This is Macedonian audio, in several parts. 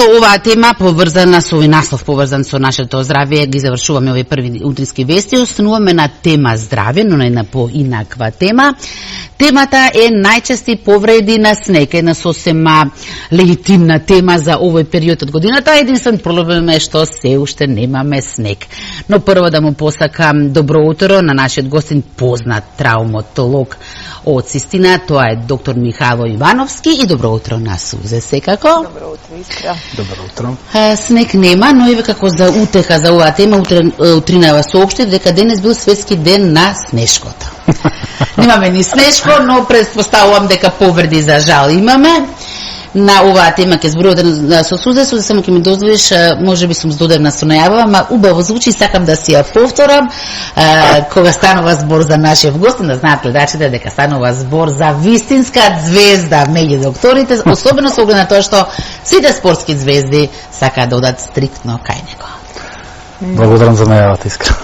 оваа тема поврзана со овој наслов, поврзан со нашето здравје, ги завршуваме овие први утрински вести, остануваме на тема здравје, но на една поинаква тема. Темата е најчести повреди на снег, една сосема легитимна тема за овој период од годината. Единствен проблем е што се уште немаме снег. Но прво да му посакам добро утро на нашиот гостин, познат травматолог од Систина, тоа е доктор Михајло Ивановски, и добро утро на Сузе секако. Добро утро, Искра. Добро утро. Снег нема, но еве како за утеха за оваа тема, утринава соопшти дека денес бил светски ден на снешкото. Немаме ни снешко, но предпоставувам дека повреди за жал имаме. На оваа тема ќе зборувам со Сузе, само ќе ми дозволиш, можеби сум здодевна со најава, ама убаво звучи, сакам да си ја повторам, кога станува збор за нашиот гост, да знаат гледачите дека станува збор за вистинска звезда меѓу докторите, особено со оглед на тоа што сите спортски звезди сакаат да одат стриктно кај него. Благодарам за најавата, Искра.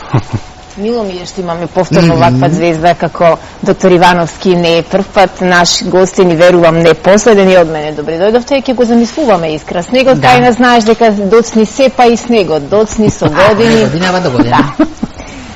Мило ми е што имаме повторно ваква звезда како доктор Ивановски. Не е прв пат, наш гостин и верувам не последен, и од мене добре дојдовте, ќе го замислуваме, Искра. Снегот, кај не знаеш дека доцни сепа и снегот, доцни со години. Годинава до година.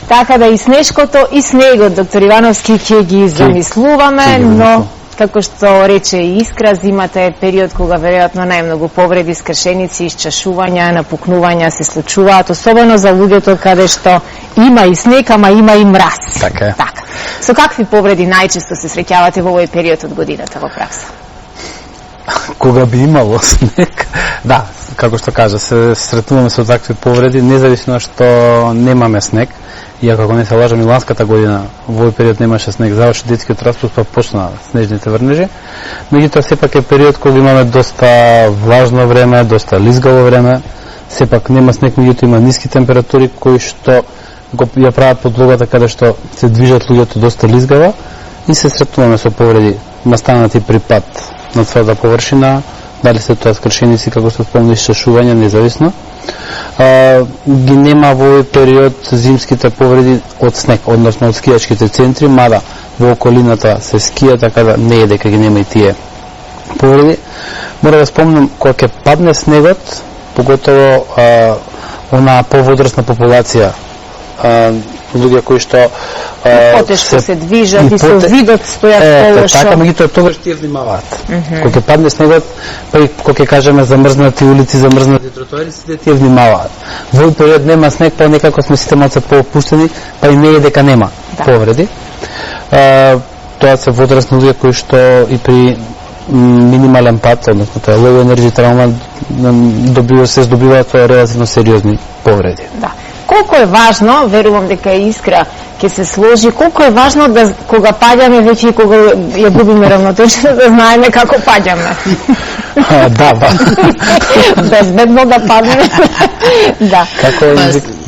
Така да и снешкото и снегот, доктор Ивановски, ќе ги замислуваме, но како што рече Искра, зимата е период кога веројатно најмногу повреди, скршеници, исчашувања, напукнувања се случуваат, особено за луѓето каде што има и снег, ама има и мраз. Така е. Така. Со какви повреди најчесто се среќавате во овој период од годината во пракса? Кога би имало снег, да, како што кажа, се сретнуваме со такви повреди, независно што немаме снег. Иако ако не се лажам, миланската година во овој период немаше снег, заврши детскиот распуст, па почна снежните врнежи. Меѓутоа сепак е период кога имаме доста влажно време, доста лизгаво време. Сепак нема снег, меѓутоа има ниски температури кои што ја прават подлогата каде што се движат луѓето доста лизгава и се сретнуваме со повреди настанати при пат на тврда површина, дали се тоа скршеници, како што спомнав, исчашување, независно. Ги нема во овој период зимските повреди од снег, односно од скијачките центри, мада во околината се скија, така да не е дека ги нема и тие повреди. Мора да спомнам, кога ќе падне снегот, поготово онаа поводрасна популација, луѓе кои што потешко се движат и со видот стојат полошо. Така, меѓутоа тогаш тие внимаваат. Кога ќе падне снегот, па и кога ќе кажеме замрзнати улици, замрзнати тротоари, сите тие внимаваат. Во овој период нема снег, па некако сме сите малце поопуштени, па и не е дека нема повреди. Тоа се возрастни луѓе кои што и при минимален пат, односно тоа low energy травма, се здобиваат со релативно сериозни повреди. Да. Колку е важно, верувам дека Искра ќе се сложи, колку е важно да кога паѓаме веќе и кога ја губиме равнотечност, да знаеме како паѓаме. Да. Безбедно да падне. Да. Како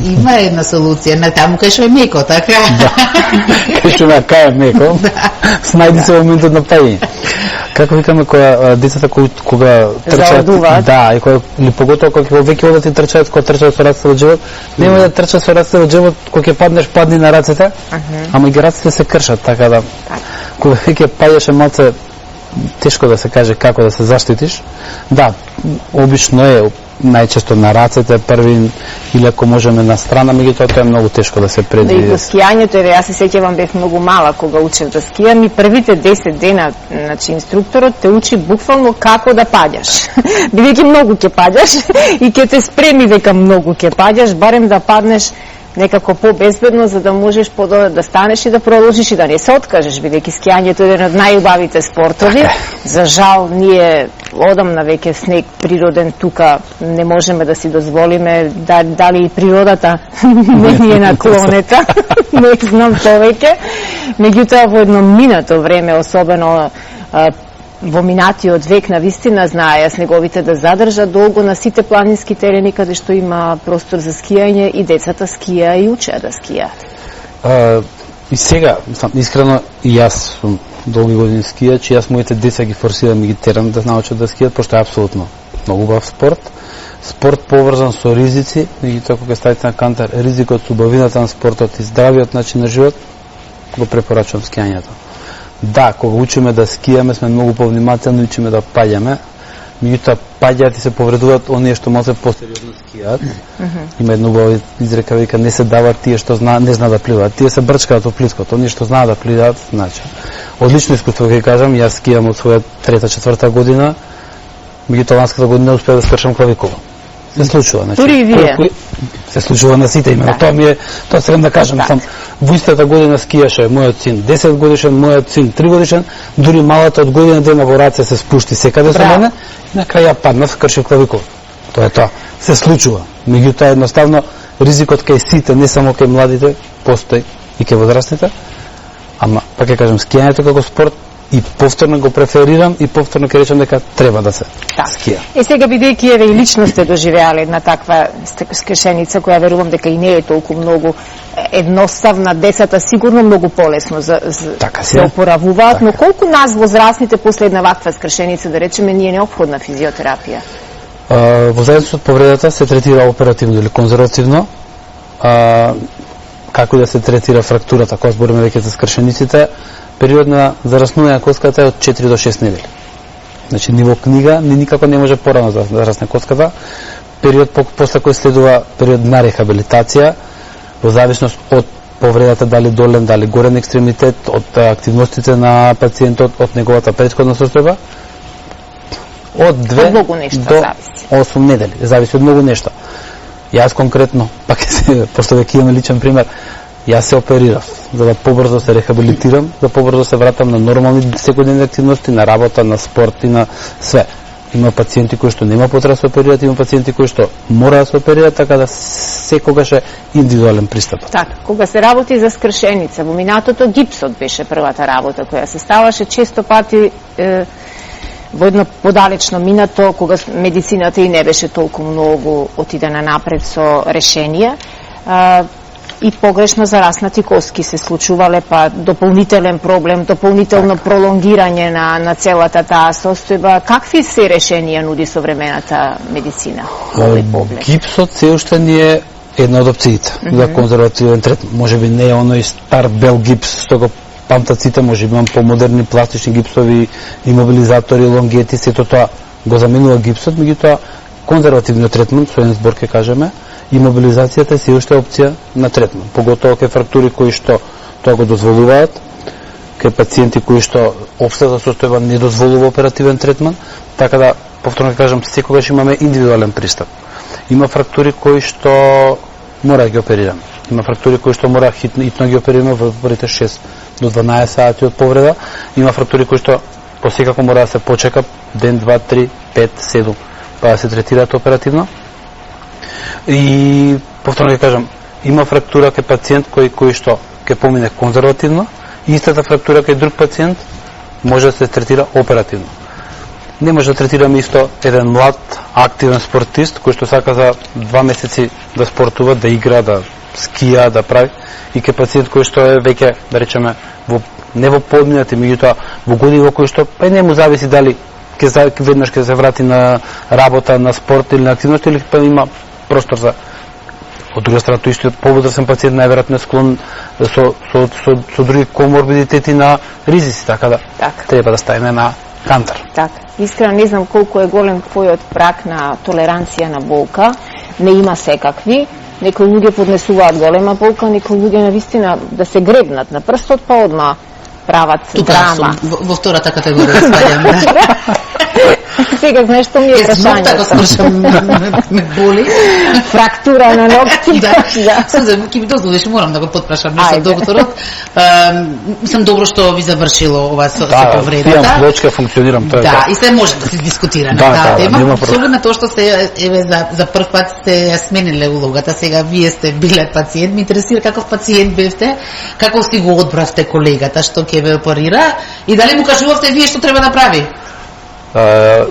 Има една солуција на таму кај што е меко, така? Да. Кај што е меко. Снајди се во моментот на паѓање. Како викаме кога децата кога трчаат, да, и кога или поготово кога веќе одат и трчаат, кога трчаат со рацете во џебот, нема да трчаат со рацете во џебот, кога ќе паднеш, падни на рацете, ама и рацете се кршат, така да кога веќе паѓаш е малце тешко да се каже како да се заштитиш. Да, обично е најчесто на рацете први, или ако можеме на страна, меѓутоа тоа е многу тешко да се предвиди. Да, и до скијањето, јас се сеќавам, бев многу мала кога учев да скијам и првите 10 дена, значи инструкторот те учи буквално како да паѓаш. Бидејќи многу ќе паѓаш и ќе те спреми дека многу ќе паѓаш, барем да паднеш некако по-безбедно, за да можеш подобро да станеш и да продолжиш и да не се откажеш, бидејќи скијањето е еден од најубавите спортови. За жал, ние одамна веќе снег природен тука не можеме да си дозволиме, дали и природата не ни е наклонета, не знам повеќе. Меѓутоа, во едно минато време, особено во минатиот век, на вистина знаеја снеговите да задржат долго на сите планински терени каде што има простор за скијање и децата скија и учеа да скијаат. И сега, искрено, и јас сум долги години скијач, и јас моите деца ги форсирам и ги терам да научат да скијат, пошто е апсолутно многу убав спорт. Спорт поврзан со ризици, меѓутоа кога ставите на кантар ризикот со убавината на спортот и здравиот начин на живот, го препорачувам скијањето. Да, кога учиме да скијаме, сме многу повнимателни, учиме да паѓаме, меѓутоа паѓаат и се повредуваат оние што може посериозно скијаат. Има една убава изрека, вика, не се дават тие што не знаат да пливаат, тие се брчкаат во плиткото, оние што знаат да пливаат, значи. Одлично искуство ќе кажам, јас скијам од своја 3-4 година, меѓутоа ланската година успеа да скршам клавикула. Се случува, значи. Дури и вие. Се случува на сите имено. Тоа сакам да кажам, сам во истата година скијаше мојот син 10 годишен, мојот син 3 годишен, дури малата од година дена во раце се спушти секаде со мене, и на крај ја паднав, скршив клавикул. Тоа е тоа. Се случува. Меѓутоа едноставно ризикот кај сите, не само кај младите, постои и кај возрастните. Ама пак ќе кажам, скијањето како спорт и повторно го преферирам и повторно ќе речам дека треба да се скија. И сега бидејќи еве и лично сте доживеале една таква скршеница која верувам дека и не е толку многу едноставна, децата сигурно многу полесно се опоравуваат, но колку нас возрастните после една ваква скршеница, да речеме, ние неопходна физиотерапија? Во заедност од повредата се третира оперативно или конзервативно. Како да се третира фрактурата, кога збориме веќе за скршениците, период на зараснување на коската е од 4 до 6 недели. Значи, ниво книга никако не може порано да зарасне коската. Период после кој следува период на рехабилитација, во зависност од повредата, дали долен, дали горен екстремитет, од активностите на пациентот, од неговата претходна состојба, од 2 до 8 недели. Зависи од многу нешта. Јас конкретно, пак пошто веќе имам личен пример, јас се оперирав за да побрзо се рехабилитирам, да побрзо се вратам на нормални секојдневни активности, на работа, на спорт и на све. Има пациенти кои што нема потреба да се оперираат, има пациенти кои што мора да се оперираат, така да секогаш е индивидуален пристап. Така, кога се работи за скршеница, во минатото гипсот беше првата работа која се ставаше често пати во едно подалечно минато, кога медицината и не беше толку многу отидена напред со решенија, и погрешно зараснати коски се случувале, па дополнителен проблем, дополнително пролонгирање на целата таа состојба. Какви се решенија нуди современата медицина? Гипсот се уште ни е една од опциите за конзервативен третман. Можеби не е оној стар бел гипс што го памтат сите, може имам помодерни пластични гипсови, имобилизатори, лонгети, сето тоа го заменува гипсот, меѓутоа конзервативниот третман, со еден збор ќе кажеме, имобилизацијата се уште опција на третман, поготово кај фрактури кои што тоа го дозволуваат, кај пациенти кои што општата состојба не дозволува оперативен третман, така да, повторно ќе кажам, секогаш имаме индивидуален пристап. Има фрактури кои што мора да ги оперираме. Има фрактури кои што мора хитно ги оперираме во првите 6 до 12 сати од повреда. Има фрактури кои што посекако мора да се почека ден, 2, 3, 5, 7, па да се третираат оперативно. И повторно ќе кажам, има фрактура кај пациент кој што ќе помине конзервативно, и истата фрактура кај друг пациент може да се третира оперативно. Не може да третираме исто еден млад, активен спортист кој што сака за 2 месеци да спортува, да игра, да скија, да прави, и кај пациент кој што е веќе, да речеме, не во подминати, меѓутоа во години во кои што не му зависи дали веднаш ќе се врати на работа, на спорт или на активност, или па има простор за. Од друга страна, тој истиот повозрасен пациент најверојатно е склон со други коморбидитети на ризици, така да треба да ставиме на кантар. Така. Искрено не знам колку е голем твојот прак на толеранција на болка. Не има секакви. Некои луѓе поднесуваат голема болка, некои луѓе навистина да се гребнат на прстот, па одма прават драма. Во втората категорија спаѓам. Сега знаеш што ми е прашањето. Така слушам, ме боли. Фрактура на ногти. Да. Ќе ми дозволиш, морам да го потпрашам со докторот. Мислам добро што ви завршило ова со повредата. Да, плочка функционирам, тоа е. Да, и се може да се дискутира на таа тема. Особено тоа што се еве за прв пат сте смениле улогата, сега вие сте биле пациент, ме интересира каков пациент бевте, како си го одбравте колегата што ќе ве оперира и дали му кажувавте вие што треба да прави?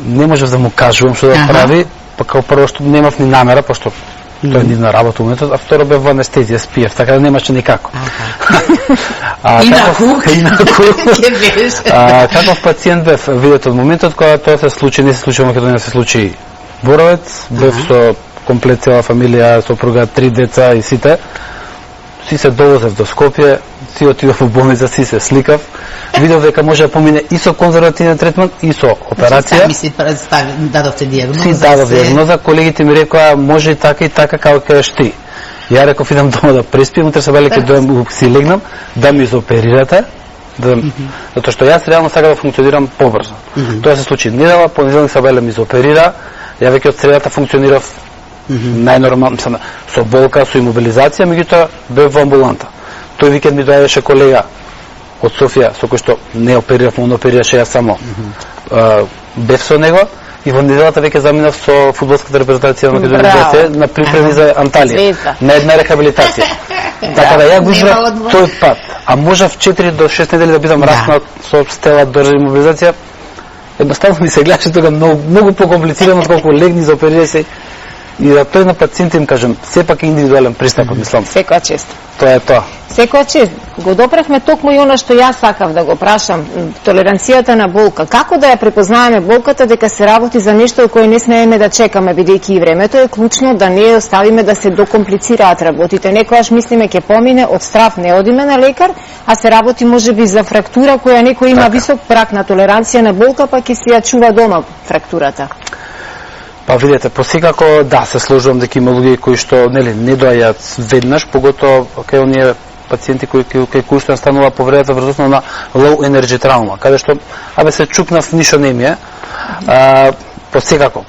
Не можев да му кажувам што да прави, па како прво што немав ни намера, пошто тоа е нивна работа уметот, а второ бев во анестезија, спиев, така да немаше никако. Инаку? Каков пациент бев, видете, од моментот кога тоа се случи, не се случи во Македонија, се случи Боровец, бев со комплет цела фамилија, сопруга, 3 деца и сите, си се довозев до Скопје, си отидов во болница, си се сликав, видов дека може да помине и со конзервативен третман и со операција. Сами си дадовте диагноза. Си дадов диагноза, колегите ми рекоа може и така како кажеш ти. Ја реков идам дома да преспим, утре се вели ќе си легнам, да ми изоперирате, затоа што јас реално сакам да функционирам побрзо. Тоа се случи недела, понеделник се вели ми изоперира, ја веќе од средата функционирав најнормално, со болка, со имобилизација, меѓутоа бев во амбуланта. Тој викенд ми доаѓаше колега од Софија, со кој што не оперирав, он оперираше јас само. Бев со него и во неделата веќе заминав со фудбалската репрезентација на Македонија на припреми за Анталија, на една рехабилитација. Така да ја го изживав тој пат. А можев 4 до 6 недели да бидам раснат со стела до имобилизација. Едноставно ми се гледаше тога многу покомплицирано отколку легни за оперирај се. И да тој на пациентите им кажем, сепак е индивидуален пристап, мислам. Секоја чест. Тоа е тоа. Секоја чест. Го допревме токму и она што јас сакав да го прашам, толеранцијата на болка. Како да ја препознаеме болката дека се работи за нешто кое не смееме да чекаме, бидејќи и времето е клучно, да не оставиме да се докомплицираат работите. Некојаш мислиме ќе помине, од страв не одиме на лекар, а се работи можеби за фрактура која некој има висок праг на толеранција на болка, па ќе си ја чува дома фрактурата. Па видете, посекако да се сложувам дека има луѓе кои што нели не доаѓаат веднаш, поготоа кај оние пациенти кои што станува повредата врз основа на low energy травма, каде што се чукнав, ништо не ми е. Посекако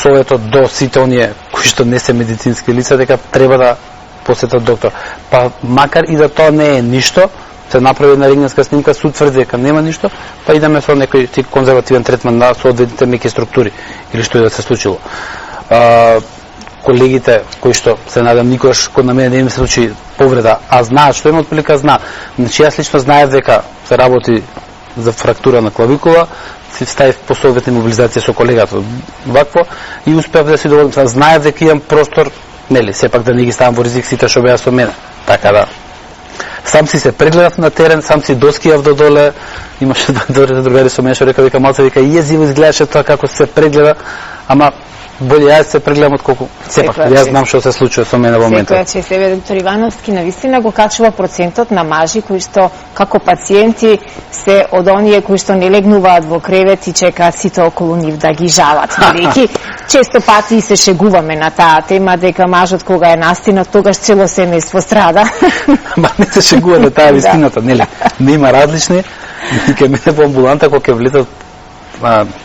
советот до сите оние кои што не се медицински лица дека треба да посетат доктор. Па макар и да тоа не е ништо, се направи една рентгенска снимка, се утврди дека нема ништо, па идеме со некој конзервативен третман на соодветните меки структури или што и да се случило. Колегите кои што се надам никогаш кон на мене не им се случи повреда, а знаат што има отприлика знаат. Значи јас лично знаев дека се работи за фрактура на клавикула, си ставив по соодветна мобилизација со колегата вакво и успеав да си доволам, знаев дека имам простор, нели, сепак да не ги ставам во ризик сите што беа со мене. Така да сам си се прегледав на терен, сам си доскијав до доле, имаше другари со мене што река дека малце вика језиво изгледаше тоа како се прегледа, ама боле јас се прегледам отколку сепак јас знам што се случува со мене во моментот. Секоја чест, доктор Ивановски навистина го качува процентот на мажи кои што како пациенти се од оние кои што не легнуваат во кревет и чекаат сите околу нив да ги жалат. Бидејќи често пати се шегуваме на таа тема дека мажот кога е настинат тогаш цело семејство страда. Ма не се шегува на таа вистината, нели? Не има различни. И кај мене во амбуланта кога ќе влетат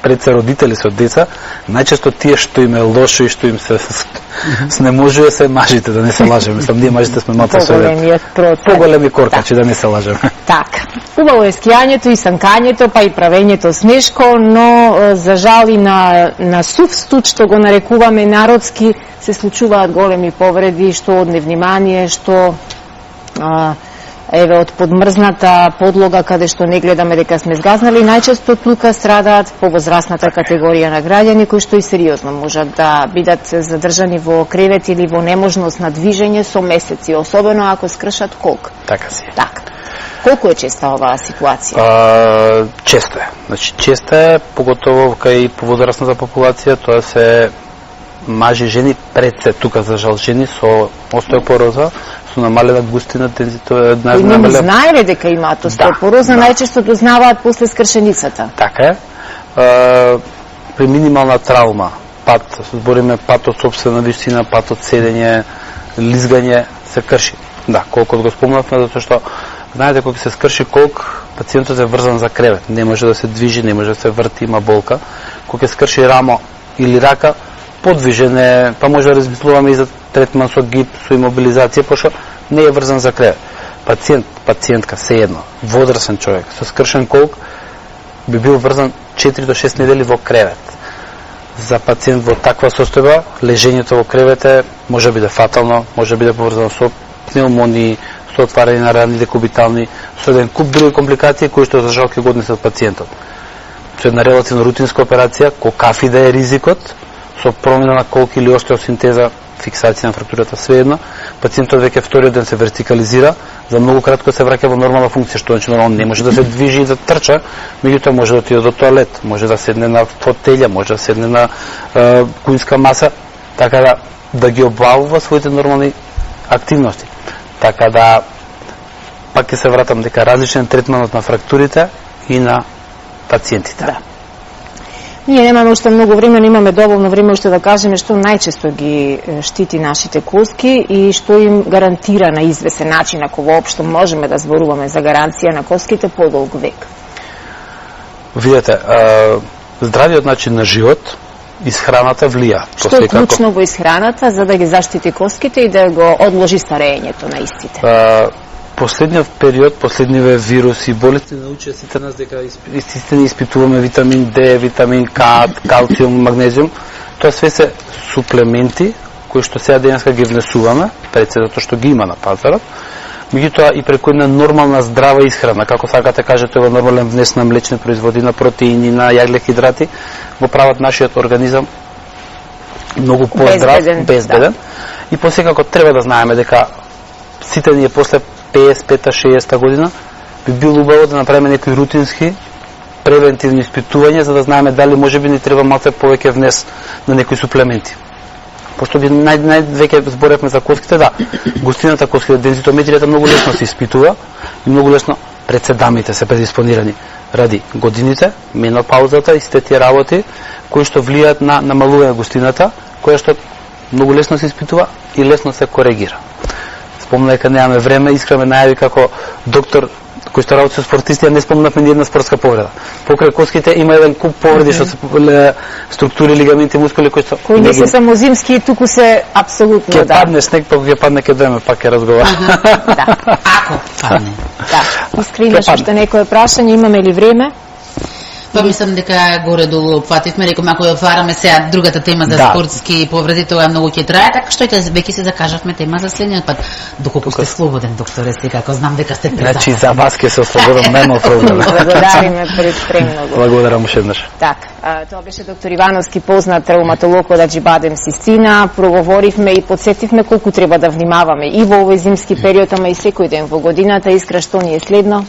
пред се родители со деца, најчесто тие што им е лошо и што им се снеможува се мажите, да не се лажеме. Мислам, ние мажите сме малку поголеми коркачи, да не се лажеме. Така. Убаво е скијањето и санкањето, па и правењето снешко, но за жал и на сув студ, што го нарекуваме народски, се случуваат големи повреди, што од невнимание, што од подмрзната подлога каде што не гледаме дека сме згазнали, најчесто тука страдаат повозрасната категорија на граѓани кои што и сериозно можат да бидат задржани во кревет или во неможност на движење со месеци, особено ако скршат колк. Така си. Така. Колку е честа оваа ситуација? Често е. Значи често е, поготово кај повозрасната популација, тоа се мажи, жени, пред се тука за жал жени со остеопороза, со намалена густина, кои не знаеле дека имаат остеопороза, најчесто дознаваат после скршеницата. Така е. При минимална травма, пат, збориме пат од сопствена висина, пат од седење, лизгање, се крши. Да, колку го спомнавме, затоа што знаете кога се скрши колк, пациентот е врзан за кревет, не може да се движи, не може да се врти, има болка. Кога се скрши рамо или рака, подвижене, па може да размислуваме и за третман со гип, со имобилизација, пошто не е врзан за кревет. Пациентка, се едно, возрасен човек, со скршен колк, би бил врзан 4 до 6 недели во кревет. За пациент во таква состојба, лежењето во кревет може би да фатално, може би да поврзано со пневмонии, со отварање на рани декубитални, со еден куп други компликации кои што за жал ќе го однесат пациентот. Со една релативно рутинска операција, каков да е ризикот, со промена на колк или остеосинтеза, фиксација на фрактурата, свеедно, пациентот веќе вториот ден се вертикализира, за многу кратко се враќа во нормална функција, што значи нормално не може да се движи и да трча, меѓутоа може да отиде до тоалет, може да седне на фотелја, може да седне на кујнска маса, така да ги обавува своите нормални активности. Така да, пак ќе се вратам дека различен третманот на фрактурите и на пациентите. Да. Ние немаме уште многу време, но имаме доволно време уште да кажеме што најчесто ги штити нашите коски и што им гарантира на извесен начин, ако воопшто можеме да зборуваме за гаранција на коските, подолг век. Видете, здравиот начин на живот, исхраната влија. Што е клучно во исхраната за да ги заштити коските и да го одложи старењето на истите? Последниот период, последниве вируси, болести научија сите нас дека истина испитуваме витамин D, витамин К, калциум, магнезиум. Тоа све се суплементи кои што сега денеска ги внесуваме, пред се затоа што ги има на пазарот. Меѓутоа и преку една нормална здрава исхрана, како сакате кажете, во нормален внес на млечни производи, на протеини, на јаглехидрати, го прават нашиот организам многу поздрав, безбеден. И посекако треба да знаеме дека сите ние после 55-60 година би било убаво да направиме некои рутински превентивни испитувања за да знаеме дали можеби ни треба малце повеќе внес на некои суплементи. Пошто ги веќе зборевме за коските, да, густината коските, дензитометријата многу лесно се испитува и многу лесно председамите се предиспонирани ради годините, менопаузата и сите тие работи кои што влијаат на намалување густината, која што многу лесно се испитува и лесно се коригира. Спомна дека немаме време, искраме најави како доктор кој што работи со спортисти, а не спомнавме ни една спортска повреда. Покрај коските има еден куп повреди што се структури, лигаменти, мускули кои не се само зимски, туку се апсолутно ќе падне снег, па ќе падне ке време, пак ќе разговараме. Да, ако падне. Да. Искрилеш уште некое прашање, имаме ли време? Па мислам дека горе-долу опфативме, реком ако ја отвараме сега другата тема за спортски повреди, тоа многу ќе трае, така што веќе се закажавме тема за следниот пат. Доколку сте слободен, докторе, секако знам дека сте презат. Значи за вас ќе се ослободам, нема проблем. Благодариме премногу. Благодарам уште еднаш. Така, тоа беше доктор Ивановски, познат травматолог од Аџибадем Систина. Проговоривме и подсетивме колку треба да внимаваме и во овој зимски период, ама и секој ден во годината. Искра, што ни е следно?